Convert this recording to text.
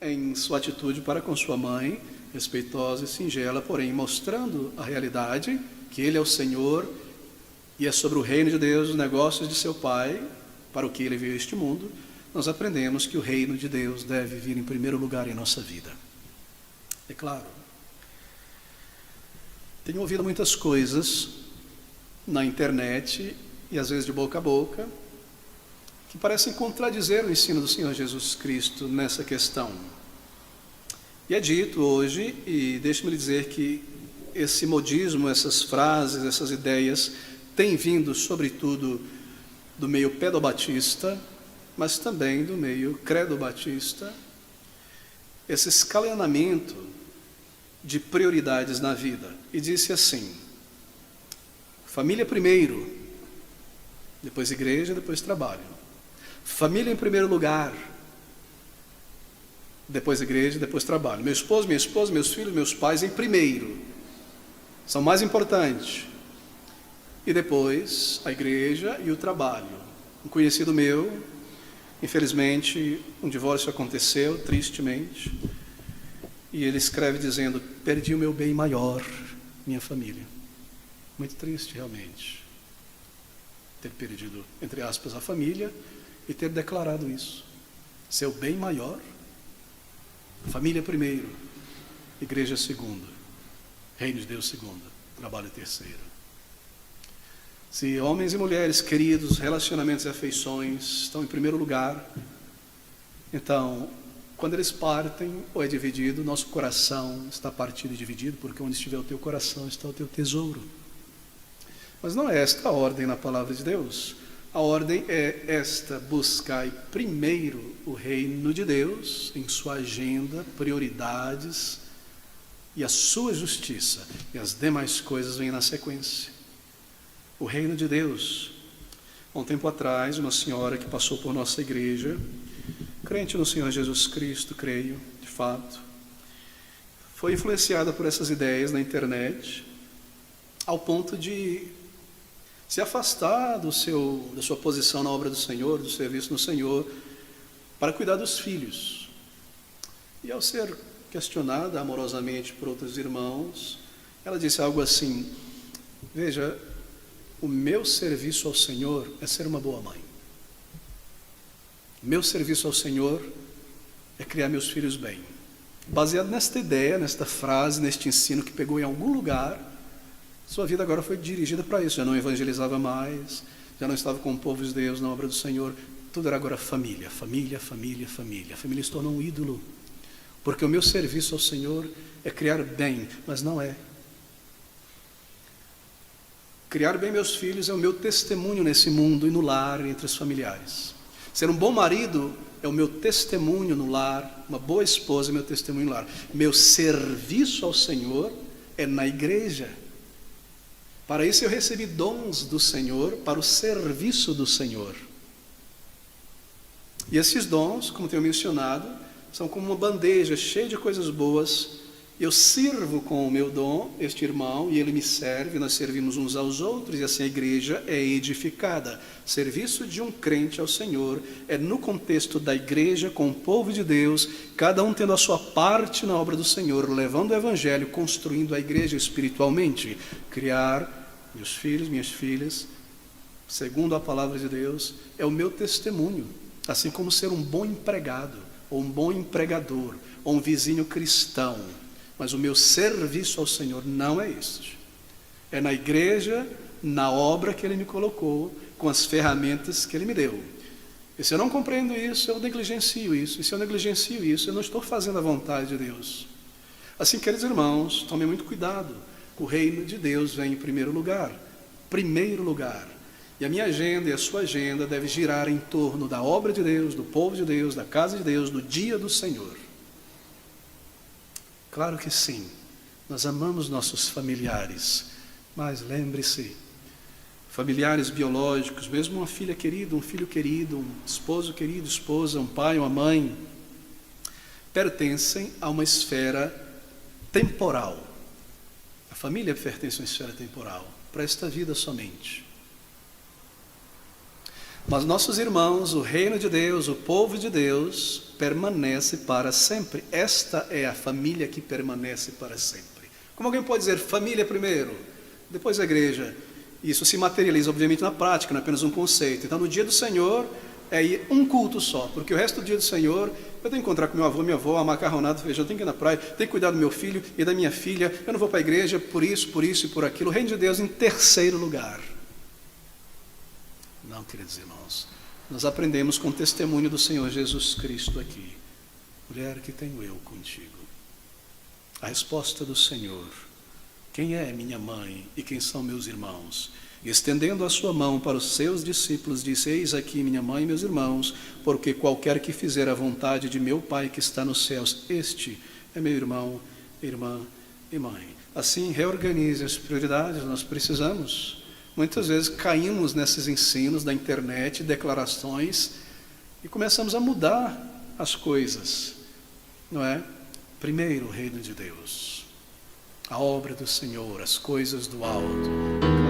em sua atitude para com sua mãe, respeitosa e singela, porém mostrando a realidade, que ele é o Senhor e é sobre o reino de Deus, os negócios de seu Pai, para o que ele veio a este mundo. Nós aprendemos que o reino de Deus deve vir em primeiro lugar em nossa vida. É claro, tenho ouvido muitas coisas na internet e às vezes de boca a boca que parecem contradizer o ensino do Senhor Jesus Cristo nessa questão. E é dito hoje, e deixe-me lhe dizer que esse modismo, essas frases, essas ideias têm vindo sobretudo do meio pedobatista, mas também do meio credobatista, esse escalonamento de prioridades na vida. E disse assim: família primeiro, depois igreja, depois trabalho. Família em primeiro lugar, depois igreja, depois trabalho. Meu esposo, minha esposa, meus filhos, meus pais em primeiro, são mais importantes. E depois a igreja e o trabalho. Um conhecido meu, infelizmente, um divórcio aconteceu, tristemente, e ele escreve dizendo: perdi o meu bem maior, minha família. Muito triste, realmente, ter perdido, entre aspas, a família e ter declarado isso. Seu bem maior, família primeiro, igreja segunda, reino de Deus segunda, trabalho terceiro. Se homens e mulheres queridos, relacionamentos e afeições estão em primeiro lugar, então, quando eles partem ou é dividido, nosso coração está partido e dividido, porque onde estiver o teu coração está o teu tesouro. Mas não é esta a ordem na palavra de Deus. A ordem é esta: buscai primeiro o reino de Deus em sua agenda, prioridades e a sua justiça, e as demais coisas vêm na sequência. O reino de Deus. Há um tempo atrás, uma senhora que passou por nossa igreja, crente no Senhor Jesus Cristo, creio, de fato, foi influenciada por essas ideias na internet, ao ponto de se afastar da sua posição na obra do Senhor, do serviço no Senhor, para cuidar dos filhos. E ao ser questionada amorosamente por outros irmãos, ela disse algo assim: veja, o meu serviço ao Senhor é ser uma boa mãe. Meu serviço ao Senhor é criar meus filhos bem. Baseado nesta ideia, nesta frase, neste ensino que pegou em algum lugar, sua vida agora foi dirigida para isso. Já não evangelizava mais, já não estava com o povo de Deus na obra do Senhor. Tudo era agora família, família, família, família. A família se tornou um ídolo, porque o meu serviço ao Senhor é criar bem, mas não é. Criar bem meus filhos é o meu testemunho nesse mundo e no lar, entre os familiares. Ser um bom marido é o meu testemunho no lar, uma boa esposa é meu testemunho no lar. Meu serviço ao Senhor é na igreja. Para isso eu recebi dons do Senhor, para o serviço do Senhor. E esses dons, como tenho mencionado, são como uma bandeja cheia de coisas boas. Eu sirvo com o meu dom, este irmão, e ele me serve, nós servimos uns aos outros, e assim a igreja é edificada. Serviço de um crente ao Senhor é no contexto da igreja, com o povo de Deus, cada um tendo a sua parte na obra do Senhor, levando o evangelho, construindo a igreja espiritualmente. Criar meus filhos, minhas filhas, segundo a palavra de Deus, é o meu testemunho, assim como ser um bom empregado, ou um bom empregador, ou um vizinho cristão. Mas o meu serviço ao Senhor não é este. É na igreja, na obra que Ele me colocou, com as ferramentas que Ele me deu. E se eu não compreendo isso, eu negligencio isso. E se eu negligencio isso, eu não estou fazendo a vontade de Deus. Assim, queridos irmãos, tomem muito cuidado. O reino de Deus vem em primeiro lugar. Primeiro lugar. E a minha agenda e a sua agenda deve girar em torno da obra de Deus, do povo de Deus, da casa de Deus, do dia do Senhor. Claro que sim, nós amamos nossos familiares, mas lembre-se, familiares biológicos, mesmo uma filha querida, um filho querido, um esposo querido, esposa, um pai, uma mãe, pertencem a uma esfera temporal. A família pertence a uma esfera temporal, para esta vida somente. Mas nossos irmãos, o reino de Deus, o povo de Deus, permanece para sempre. Esta é a família que permanece para sempre. Como alguém pode dizer família primeiro, depois a igreja? Isso se materializa, obviamente, na prática, não é apenas um conceito. Então, no dia do Senhor, é um culto só, porque o resto do dia do Senhor, eu tenho que encontrar com meu avô, minha avó, macarronado, feijão, tenho que ir na praia, tenho que cuidar do meu filho e da minha filha, eu não vou para a igreja por isso e por aquilo. O reino de Deus em terceiro lugar. Não, queridos irmãos, nós aprendemos com o testemunho do Senhor Jesus Cristo aqui. Mulher, que tenho eu contigo? A resposta do Senhor: quem é minha mãe e quem são meus irmãos? E estendendo a sua mão para os seus discípulos, disse: eis aqui minha mãe e meus irmãos, porque qualquer que fizer a vontade de meu Pai que está nos céus, este é meu irmão, irmã e mãe. Assim, reorganize as prioridades. Nós precisamos. Muitas vezes caímos nesses ensinos da internet, declarações, e começamos a mudar as coisas, não é? Primeiro o reino de Deus, a obra do Senhor, as coisas do alto.